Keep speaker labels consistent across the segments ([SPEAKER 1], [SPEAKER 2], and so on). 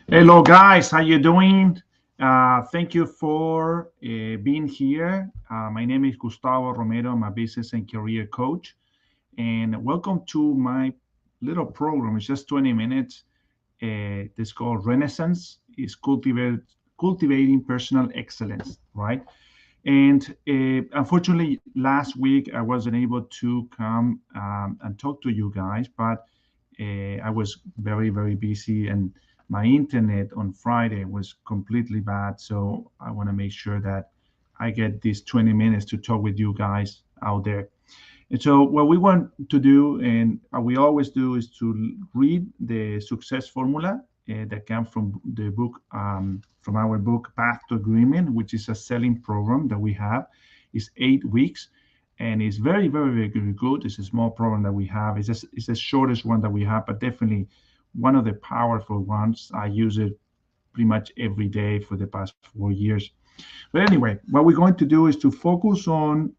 [SPEAKER 1] Hello, guys. How you doing? Thank you for being here. My name is Gustavo Romero. I'm a business and career coach, and welcome to my little program. It's just 20 minutes. It's called Renaissance. It's cultivating personal excellence, right? And unfortunately, last week I wasn't able to come and talk to you guys, but I was very busy, and my internet on Friday was completely bad. So I want to make sure that I get these 20 minutes to talk with you guys out there. And so what we want to do, and we always do, is to read the success formula that comes from the book, from our book Path to Agreement, which is a selling program that we have. It's 8 weeks, and it's very good. It's a small program that we have. It's the shortest one that we have, but definitely one of the powerful ones. I use it pretty much every day for the past 4 years. But anyway, what we're going to do is to focus on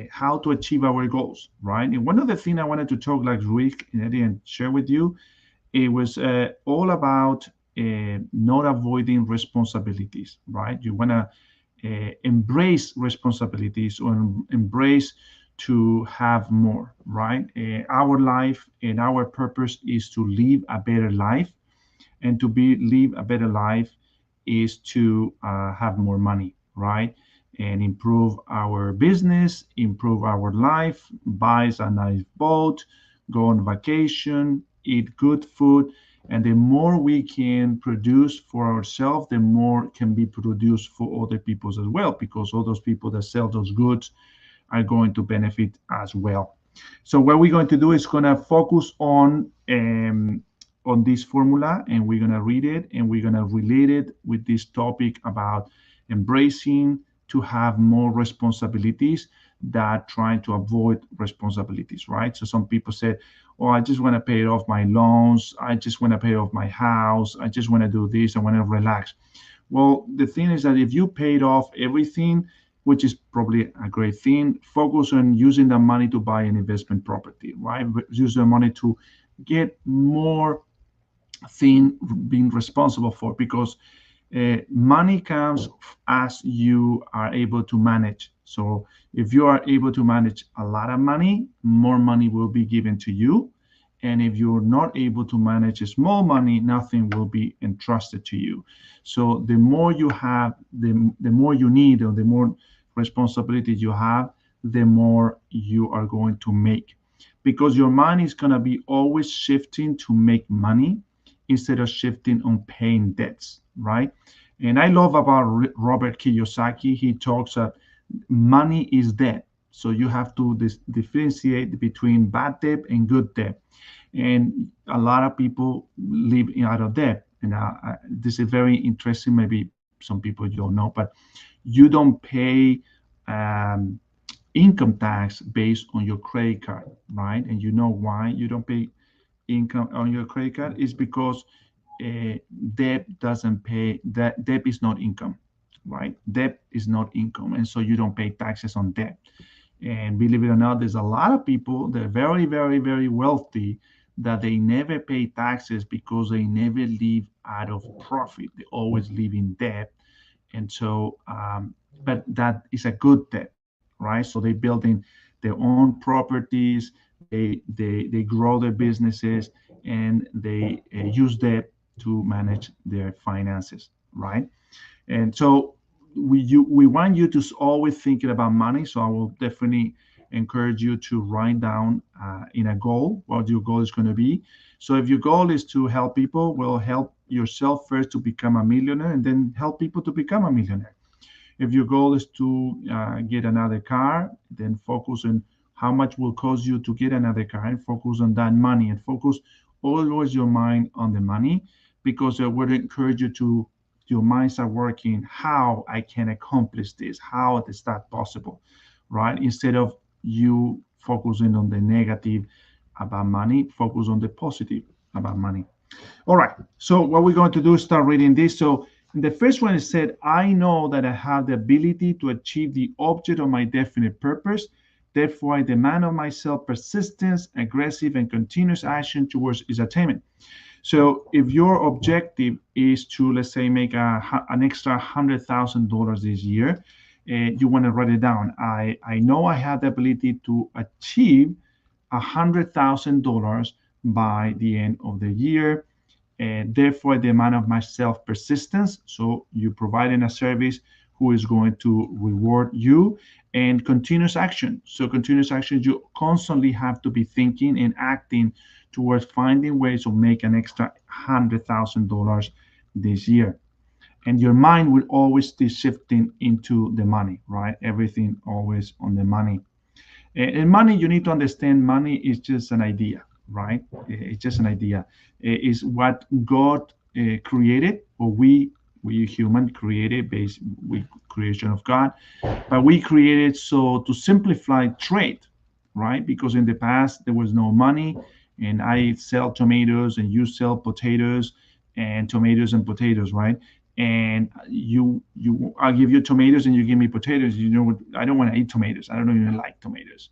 [SPEAKER 1] how to achieve our goals, right? And one of the things I wanted to talk like Rick and I didn't share with you, it was all about not avoiding responsibilities, right? You want to embrace responsibilities or embrace to have more, right? Our life and our purpose is to live a better life, and to be live a better life is to have more money, right? And improve our business, improve our life, buy a nice boat, go on vacation, eat good food. And the more we can produce for ourselves, the more can be produced for other people as well, because all those people that sell those goods are going to benefit as well. So what we're going to do is going to focus on this formula, and we're going to read it, and we're going to relate it with this topic about embracing to have more responsibilities that trying to avoid responsibilities, right? So some people said, oh, I just want to pay off my loans, I just want to pay off my house, I just want to do this, I want to relax. Well, the thing is that if you paid off everything, which is probably a great thing, focus on using the money to buy an investment property, right? Use the money to get more thing being responsible for, because money comes as you are able to manage. So if you are able to manage a lot of money, more money will be given to you. And if you're not able to manage a small money, nothing will be entrusted to you. So the more you have, the more you need, or the more responsibilities you have, the more you are going to make, because your mind is going to be always shifting to make money instead of shifting on paying debts, right? And I love about Robert Kiyosaki. He talks that money is debt. So you have to differentiate between bad debt and good debt. And a lot of people live out of debt. And this is very interesting. Maybe some people don't know, but you don't pay um, income tax based on your credit card, right? And you know why you don't pay income on your credit card is because uh, debt doesn't pay, that debt is not income, right? Debt is not income, and so you don't pay taxes on debt. And believe it or not, there's a lot of people that are very wealthy that they never pay taxes because they never live out of profit. They always live in debt. And so but that is a good debt, right? So they building their own properties, they grow their businesses, and they use debt to manage their finances, right? And so we want you to always thinking about money. So I will definitely encourage you to write down in a goal what your goal is going to be. So if your goal is to help people, well, help yourself first to become a millionaire, and then help people to become a millionaire. If your goal is to get another car, then focus on how much will cost you to get another car, and focus on that money, and focus always your mind on the money, because it would encourage you to your minds are working how I can accomplish this, how is that possible, right? Instead of you focusing on the negative about money, focus on the positive about money. All right. So what we're going to do is start reading this. So the first one is said, I know that I have the ability to achieve the object of my definite purpose. Therefore, I demand of myself persistence, aggressive, and continuous action towards its attainment. So if your objective is to, let's say, make an extra $100,000 this year, you want to write it down. I know I have the ability to achieve $100,000 by the end of the year. And therefore, the amount of my self persistence. So you providing a service who is going to reward you, and continuous action. So continuous action, you constantly have to be thinking and acting towards finding ways to make an extra $100,000 this year. And your mind will always be shifting into the money, right? Everything always on the money. And money, you need to understand, money is just an idea, right? It's just an idea. It's what God created, or we human created based with creation of God, but we created so to simplify trade, right? Because in the past there was no money, and I sell tomatoes and you sell potatoes, and tomatoes and potatoes, right? And I'll give you tomatoes and you give me potatoes. You know what? I don't want to eat tomatoes. I don't even like tomatoes.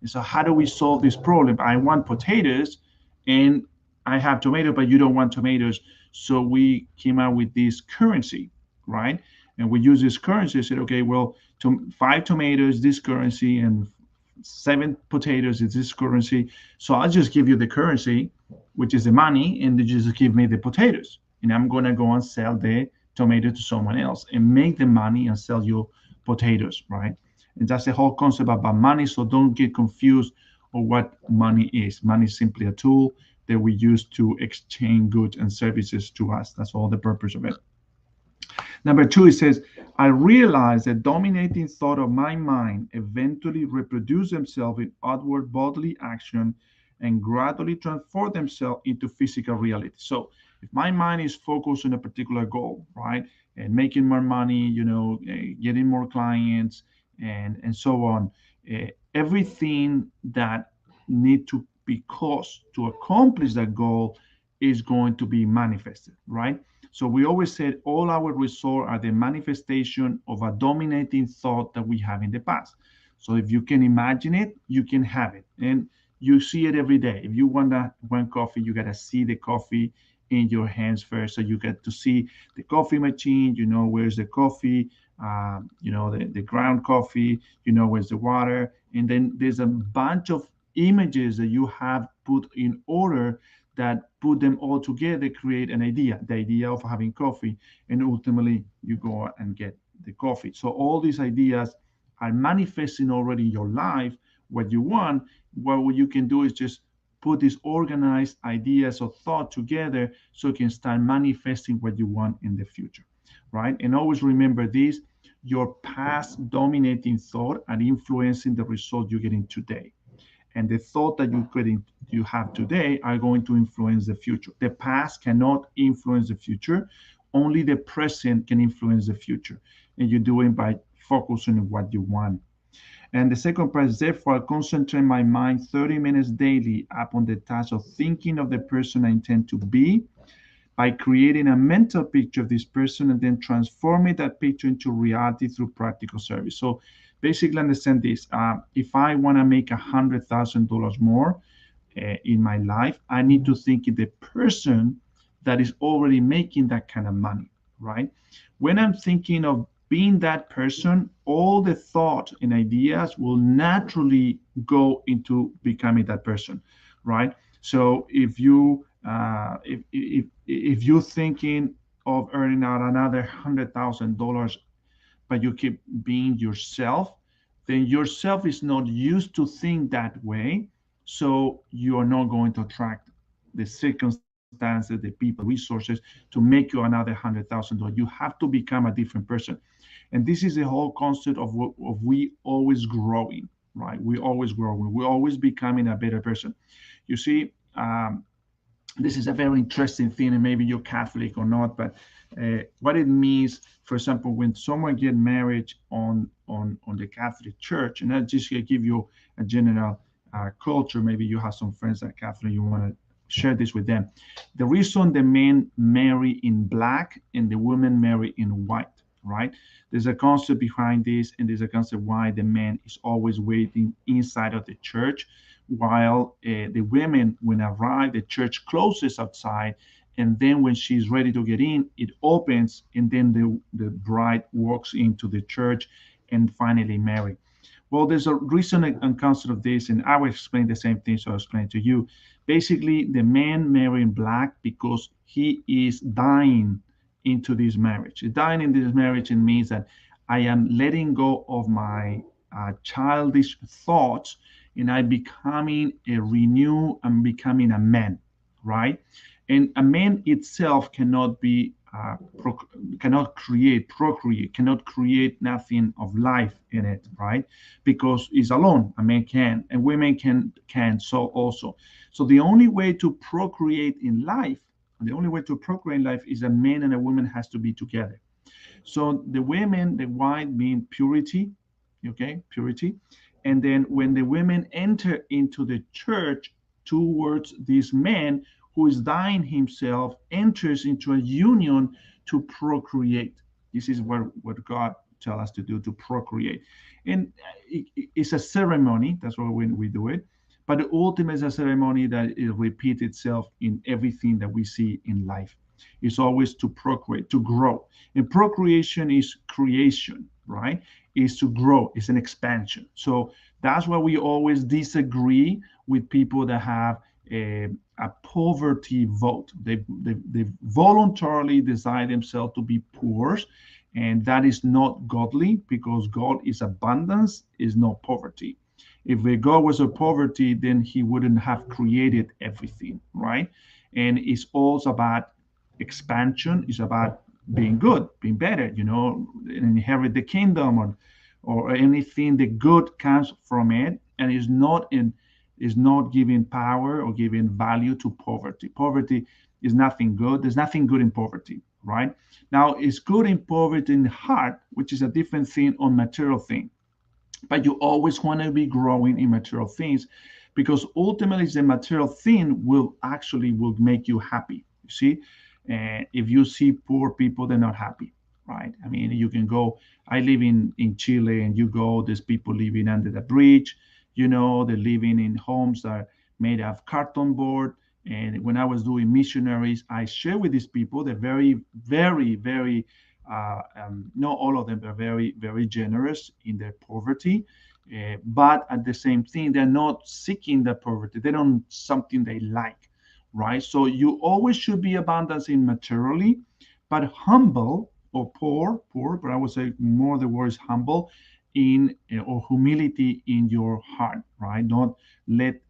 [SPEAKER 1] And so how do we solve this problem? I want potatoes and I have tomato, but you don't want tomatoes. So we came out with this currency, right? And we use this currency. I said, okay, well, five tomatoes, this currency, and seven potatoes is this currency. So I'll just give you the currency, which is the money, and you just give me the potatoes. And I'm gonna go and sell the tomato to someone else and make the money and sell you potatoes, right? And that's the whole concept about money. So don't get confused on what money is. Money is simply a tool that we use to exchange goods and services to us. That's all the purpose of it. Number two, it says, I realize that dominating thought of my mind eventually reproduce themselves in outward bodily action and gradually transform themselves into physical reality. So if my mind is focused on a particular goal, right, and making more money, getting more clients, and so on, everything that need to be caused to accomplish that goal is going to be manifested, right? So we always said all our results are the manifestation of a dominating thought that we have in the past. So if you can imagine it, you can have it. And you see it every day. If you want coffee, you got to see the coffee in your hands first. So you get to see the coffee machine, where's the coffee, the ground coffee, where's the water. And then there's a bunch of images that you have put in order that put them all together, create an idea, the idea of having coffee, and ultimately you go and get the coffee. So all these ideas are manifesting already in your life what you want. What you can do is just put these organized ideas or thought together so you can start manifesting what you want in the future, right? And always remember this, your past dominating thought are influencing the result you're getting today, and the thought that you have today are going to influence the future. The past cannot influence the future. Only the present can influence the future. And you do it by focusing on what you want. And the second part is, therefore, I concentrate my mind 30 minutes daily upon the task of thinking of the person I intend to be, by creating a mental picture of this person and then transforming that picture into reality through practical service. So basically, understand this. If I want to make $100,000 more in my life, I need to think in the person that is already making that kind of money, right? When I'm thinking of being that person, all the thoughts and ideas will naturally go into becoming that person, right? So if you're thinking of earning out another $100,000, but you keep being yourself, then yourself is not used to think that way. So you are not going to attract the circumstances, the people, the resources to make you another $100,000. You have to become a different person. And this is the whole concept of we always growing, right? We always growing. We're always becoming a better person. You see, this is a very interesting thing, and maybe you're Catholic or not, but what it means, for example, when someone get married on the Catholic Church, and I just give you a general culture. Maybe you have some friends that are Catholic, you want to share this with them. The reason the men marry in black and the women marry in white, right? There's a concept behind this, and there's a concept why the man is always waiting inside of the church, while the women, when arrive, the church closes outside, and then when she's ready to get in, it opens, and then the bride walks into the church and finally marry. Well, there's a reason and concept of this, and I will explain the same thing. So I'll explain to you. Basically, the man marrying black because he is dying into this marriage. Dying in this marriage, it means that I am letting go of my childish thoughts, and I becoming a renew. I'm becoming a man, right? And a man itself cannot be cannot create, procreate, cannot create nothing of life in it, right? Because it's alone. A man can, and women can so also. So the only way to procreate in life, the only way to procreate in life is a man and a woman has to be together. So the women, the white mean purity, okay, purity. And then when the women enter into the church towards this man who is dying himself, enters into a union to procreate. This is what God tells us to do, to procreate. And it's a ceremony, that's why we do it. But the ultimate is a ceremony that it repeats itself in everything that we see in life. It's always to procreate, to grow. And procreation is creation, right? Is to grow, it's an expansion. So that's why we always disagree with people that have a poverty vote. They voluntarily decide themselves to be poor, and that is not godly because God is abundance, is not poverty. If God was a poverty, then he wouldn't have created everything, right? And it's also about expansion, it's about being good, being better, inherit the kingdom, or anything the good comes from it, and is not giving power or giving value to poverty. Poverty is nothing good. There's nothing good in poverty, right? Now it's good in poverty in heart, which is a different thing on material thing. But you always want to be growing in material things, because ultimately the material thing will make you happy. You see, if you see poor people, they're not happy, right? I mean, you can go. I live in Chile, and you go. There's people living under the bridge. They're living in homes that are made of carton board. And when I was doing missionaries, I share with these people. They're very, very, very not all of them are very, very generous in their poverty, but at the same thing, they're not seeking the poverty. They don't something they like, right? So you always should be abundance in materially, but humble or poor, but I would say more the word is humble in or humility in your heart, right? Don't let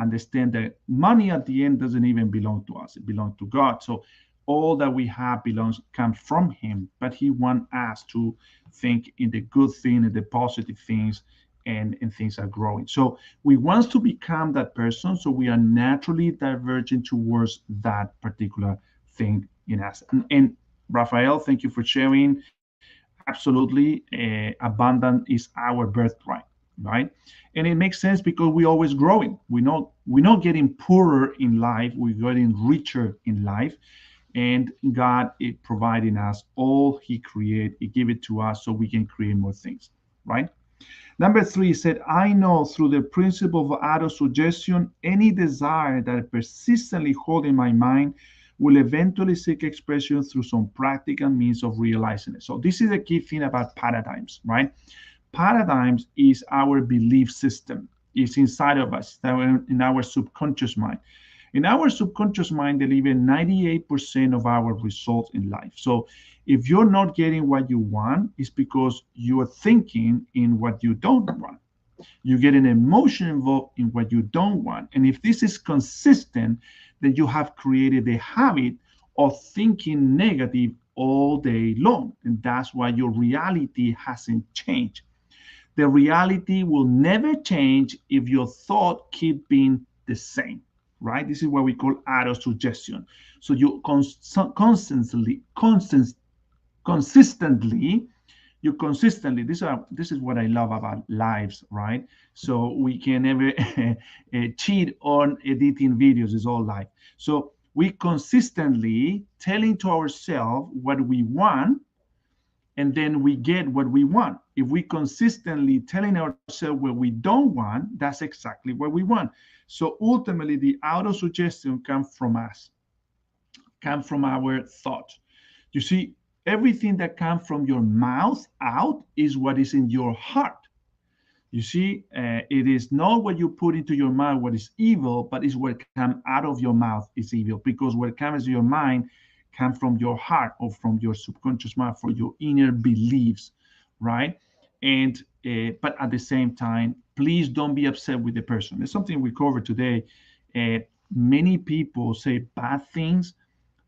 [SPEAKER 1] understand that money at the end doesn't even belong to us; it belongs to God. So all that we have belongs comes from him, but he wants us to think in the good thing and the positive things, and things are growing. So we want to become that person, so we are naturally diverging towards that particular thing in us. And Rafael, thank you for sharing. Absolutely, abundance is our birthright, right? And it makes sense because we're always growing. We're not getting poorer in life, we're getting richer in life. And God is providing us all he created. He gave it to us so we can create more things, right? Number three said, I know through the principle of auto-suggestion, any desire that I persistently hold in my mind will eventually seek expression through some practical means of realizing it. So this is a key thing about paradigms, right? Paradigms is our belief system. It's inside of us, in our subconscious mind. In our subconscious mind, they live in 98% of our results in life. So if you're not getting what you want, it's because you are thinking in what you don't want. You get an emotion involved in what you don't want. And if this is consistent, then you have created a habit of thinking negative all day long. And that's why your reality hasn't changed. The reality will never change if your thought keep being the same, right? This is what we call auto-suggestion. So you consistently, this is what I love about lives, right? So we can never cheat on editing videos. It's all live. So we consistently telling to ourselves what we want, and then we get what we want. If we consistently telling ourselves what we don't want, that's exactly what we want. So ultimately, the auto suggestion comes from us, come from our thought. You see, everything that comes from your mouth out is what is in your heart. You see, it is not what you put into your mind what is evil, but it's what comes out of your mouth is evil. Because what comes to your mind comes from your heart or from your subconscious mind, from your inner beliefs, right? And but at the same time, please don't be upset with the person. It's something we covered today. Uh, Many people say bad things,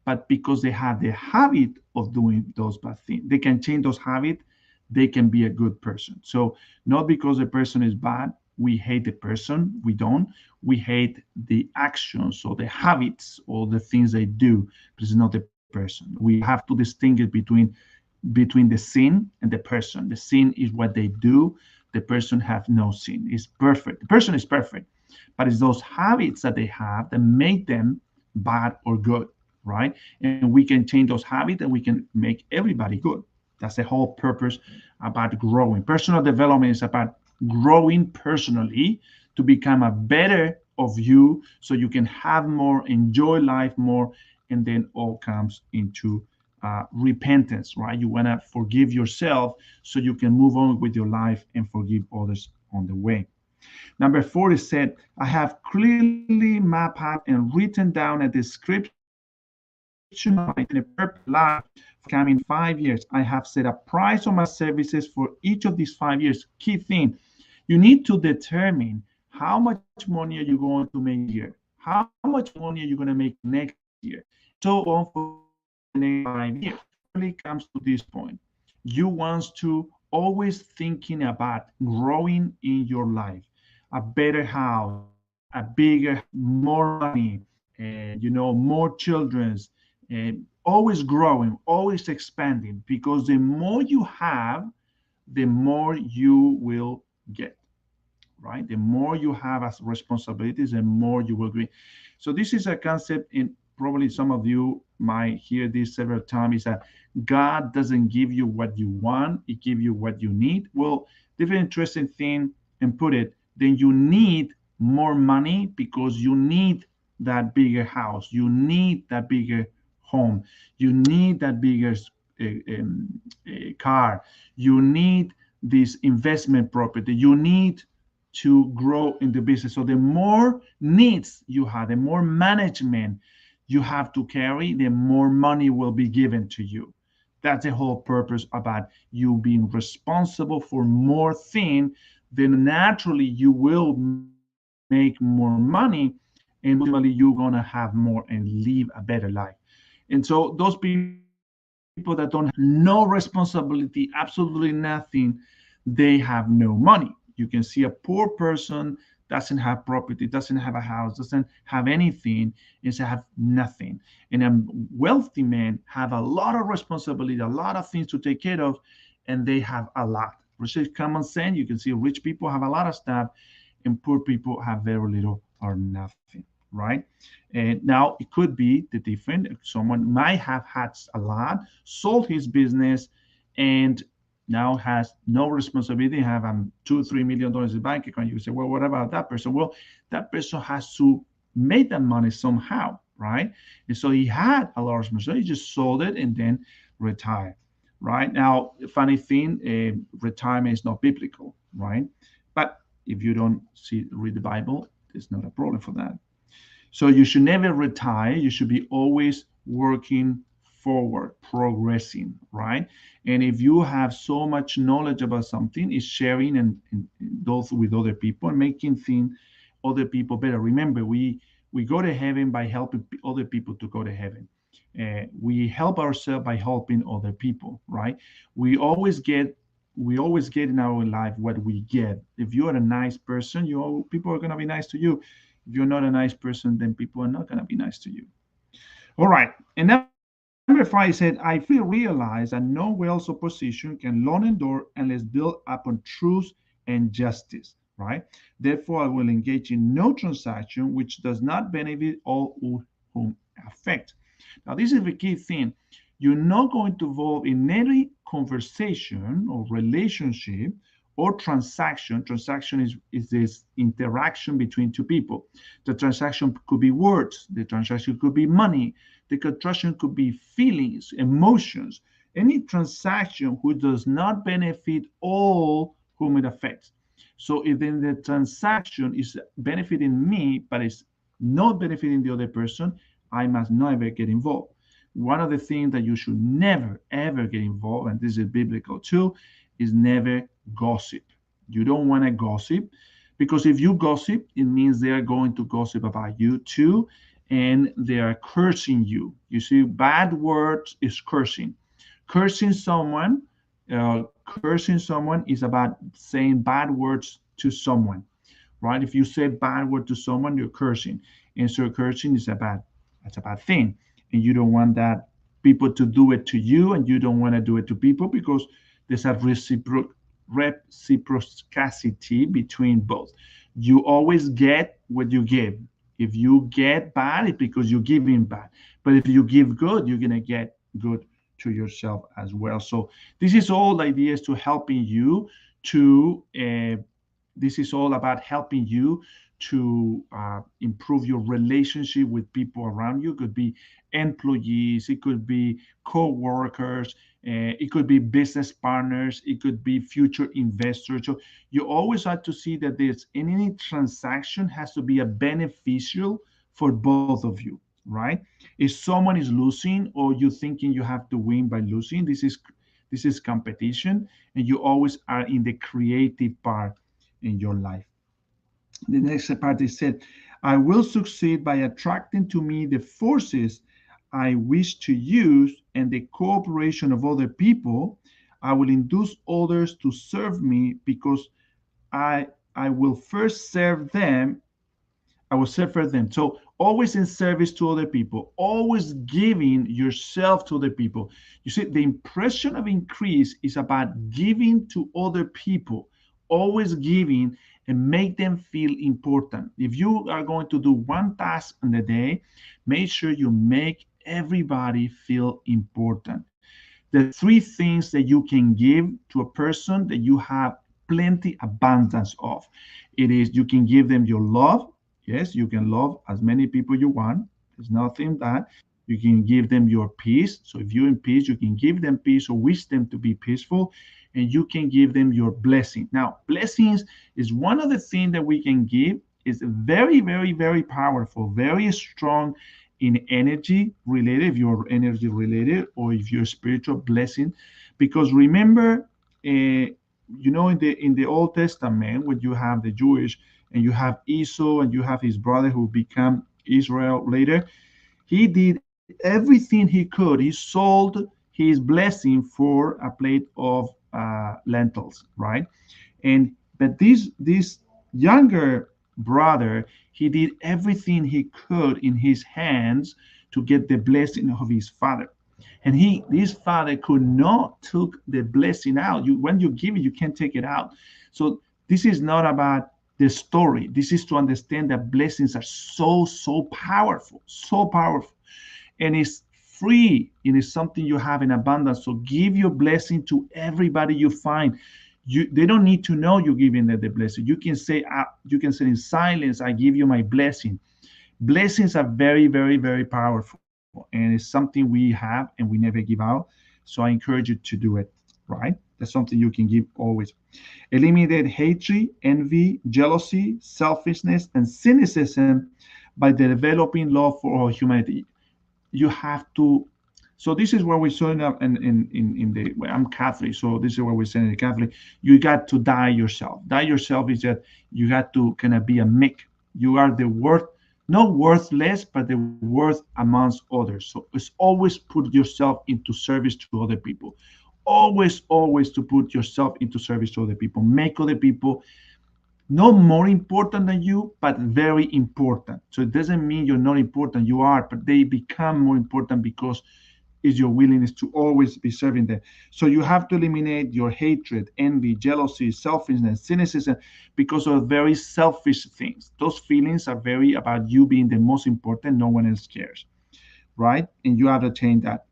[SPEAKER 1] but because they have the habit of doing those bad things, they can change those habits. They can be a good person. So not because the person is bad, we hate the person. We don't. We hate the actions or the habits or the things they do, but it's not the person. We have to distinguish between the sin and the person. The sin is what they do. The person have no sin. Is perfect. The person is perfect, but it's those habits that they have that make them bad or good, right? And we can change those habits and we can make everybody good. That's the whole purpose about growing. Personal development is about growing personally to become a better of you so you can have more, enjoy life more, and then all comes into repentance, right? You want to forgive yourself so you can move on with your life and forgive others on the way. Number four is said, I have clearly mapped out and written down a description of my life and a purpose life for the coming 5 years. I have set a price on my services for each of these 5 years. Key thing, you need to determine how much money are you going to make this year? How much money are you going to make next year? So on for the next 5 years. Really comes to this point. You want to always thinking about growing in your life, a better house, a bigger, more money, and more children's, and always growing, always expanding. Because the more you have, the more you will get, right? The more you have as responsibilities, the more you will be. So this is a concept, and probably some of you might hear this several times, is that God doesn't give you what you want, He gives you what you need. Well, different interesting thing and put it, then you need more money because you need that bigger house, you need that bigger home, you need that bigger car, you need this investment property, you need to grow in the business. So the more needs you have, the more management you have to carry, the more money will be given to you. That's the whole purpose about you being responsible for more things. Then naturally you will make more money, and ultimately you're gonna have more and live a better life. And so those people that don't have no responsibility, absolutely nothing, they have no money. You can see a poor person doesn't have property, doesn't have a house, doesn't have anything, is have nothing. And a wealthy man have a lot of responsibility, a lot of things to take care of, and they have a lot. Which is common sense. You can see rich people have a lot of stuff, and poor people have very little or nothing, right? And now it could be the different. Someone might have had a lot, sold his business, and now has no responsibility, have $2-3 million in the bank account. You say, well, what about that person? Well, that person has to make that money somehow, right? And so he had a lot of responsibility. He just sold it and then retired, right? Now, funny thing, retirement is not biblical, right? But if you don't read the Bible, there's not a problem for that. So you should never retire. You should be always working forward, progressing, right? And if you have so much knowledge about something, is sharing and those with other people and making things other people better. Remember, we go to heaven by helping other people to go to heaven. We help ourselves by helping other people, right? We always get we always get in our life what we get. If you are a nice person, people are gonna be nice to you. If you're not a nice person, then people are not gonna be nice to you. All right. And number five said, I fully realize that no wealth or position can long endure unless built upon truth and justice, right? Therefore, I will engage in no transaction which does not benefit all whom affect. Now, this is the key thing. You're not going to involve in any conversation or relationship or transaction is this interaction between two people. The transaction could be words, the transaction could be money, the transaction could be feelings, emotions, any transaction which does not benefit all whom it affects. So if then the transaction is benefiting me but is not benefiting the other person, I must never get involved. One of the things that you should never ever get involved, and this is biblical too, is never gossip. You don't want to gossip, because if you gossip, it means they are going to gossip about you too, and they are cursing you. You see, bad words is cursing. Cursing someone, cursing someone is about saying bad words to someone, right? If you say bad word to someone, you're cursing, and so cursing is that's a bad thing, and you don't want that people to do it to you, and you don't want to do it to people, because there's a reciprocity between both. You always get what you give. If you get bad, it's because you're giving bad. But if you give good, you're gonna get good to yourself as well. So this is all ideas to helping you to this is all about helping you to improve your relationship with people around you. It could be employees, it could be co-workers, it could be business partners, it could be future investors. So you always have to see that there's in any transaction has to be a beneficial for both of you, right? If someone is losing or you thinking you have to win by losing, this is competition, and you always are in the creative part in your life. The next part is said, I will succeed by attracting to me the forces I wish to use and the cooperation of other people. I will induce others to serve me because I I will first serve them. I will serve them. So always in service to other people, always giving yourself to other people. You see, the impression of increase is about giving to other people, always giving and make them feel important. If you are going to do one task in the day, make sure you make everybody feel important. The three things that you can give to a person that you have plenty abundance of. It is you can give them your love. Yes, you can love as many people you want. There's nothing that you can give them your peace. So if you're in peace, you can give them peace or wish them to be peaceful, and you can give them your blessing. Now, blessings is one of the things that we can give. Is very, very, very powerful, very strong in energy related, if you're energy related, or if you're spiritual blessing. Because remember, in the Old Testament, when you have the Jewish and you have Esau and you have his brother who become Israel later, he did everything he could. He sold his blessing for a plate of lentils, right? And but this younger brother, he did everything he could in his hands to get the blessing of his father. And his father could not took the blessing out. When you give it, you can't take it out. So this is not about the story. This is to understand that blessings are so powerful, so powerful, and it's free. It is something you have in abundance. So give your blessing to everybody you find. They don't need to know you're giving them the blessing. You can say in silence, I give you my blessing. Blessings are very, very, very powerful, and it's something we have and we never give out. So I encourage you to do it, right? That's something you can give always. Eliminate hatred, envy, jealousy, selfishness, and cynicism by developing love for all humanity. You have to. So this is what we saw in the well, I'm Catholic, so this is what we say in the Catholic. You got to die yourself. Die yourself is that you got to kind of be a mick. You are the worth, not worthless, but the worth amongst others. So it's always put yourself into service to other people. Always to put yourself into service to other people. Make other people not more important than you, but very important. So it doesn't mean you're not important, you are, but they become more important because it's your willingness to always be serving them. So you have to eliminate your hatred, envy, jealousy, selfishness, cynicism, because of very selfish things. Those feelings are very about you being the most important, no one else cares, right? And you have to change that.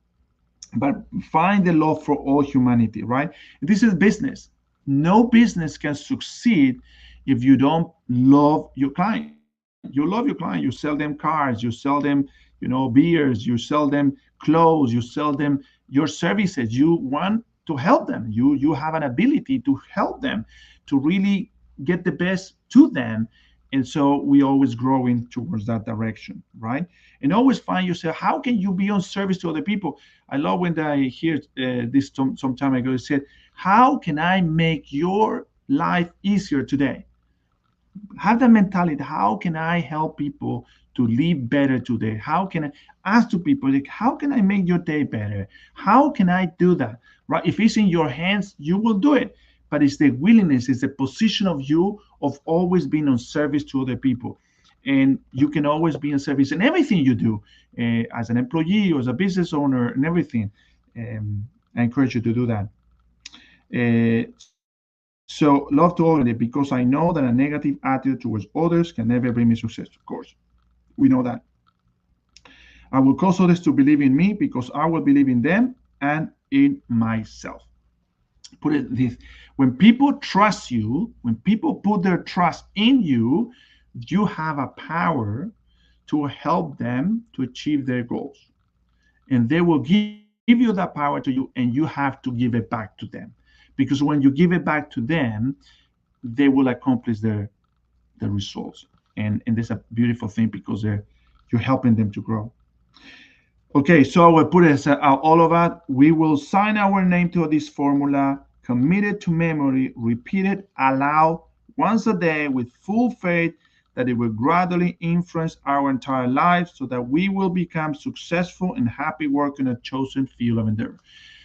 [SPEAKER 1] But find the love for all humanity, right? This is business. No business can succeed if you don't love your client. You love your client. You sell them cars. You sell them, beers. You sell them clothes. You sell them your services. You want to help them. You have an ability to help them, to really get the best to them. And so we always growing towards that direction, right? And always find yourself, how can you be on service to other people? I love when I hear this some time ago. It said, how can I make your life easier today? Have that mentality. How can I help people to live better today? How can I ask to people, like, how can I make your day better? How can I do that? Right? If it's in your hands, you will do it. But it's the willingness, it's the position of you of always being on service to other people. And you can always be in service in everything you do, as an employee or as a business owner and everything. I encourage you to do that. So love to all it because I know that a negative attitude towards others can never bring me success. Of course, we know that. I will cause others to believe in me because I will believe in them and in myself. Put it this: when people trust you, when people put their trust in you, you have a power to help them to achieve their goals. And they will give you that power to you, and you have to give it back to them. Because when you give it back to them, they will accomplish their results. And that's a beautiful thing because you're helping them to grow. Okay, so we'll put it as all of that. We will sign our name to this formula, commit it to memory, repeat it aloud once a day with full faith that it will gradually influence our entire lives so that we will become successful and happy working a chosen field of endeavor.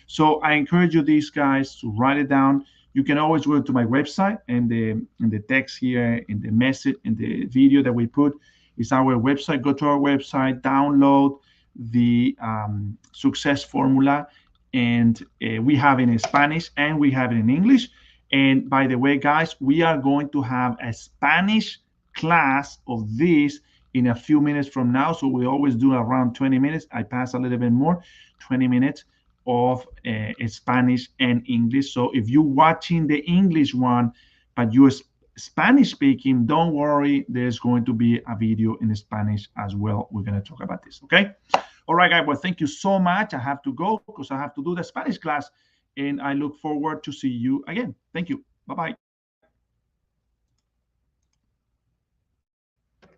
[SPEAKER 1] So I encourage you, these guys, to write it down. You can always go to my website, and the text here, in the message, in the video that we put is our website. Go to our website, download the success formula, and we have it in Spanish and we have it in English. And by the way, guys, we are going to have a Spanish class of this in a few minutes from now. So we always do around 20 minutes. I pass a little bit more, 20 minutes of Spanish and English. So if you're watching the English one, but you're Spanish speaking, don't worry. There's going to be a video in Spanish as well. We're going to talk about this. Okay. All right, guys. Well, thank you so much. I have to go because I have to do the Spanish class, and I look forward to see you again. Thank you. Bye bye.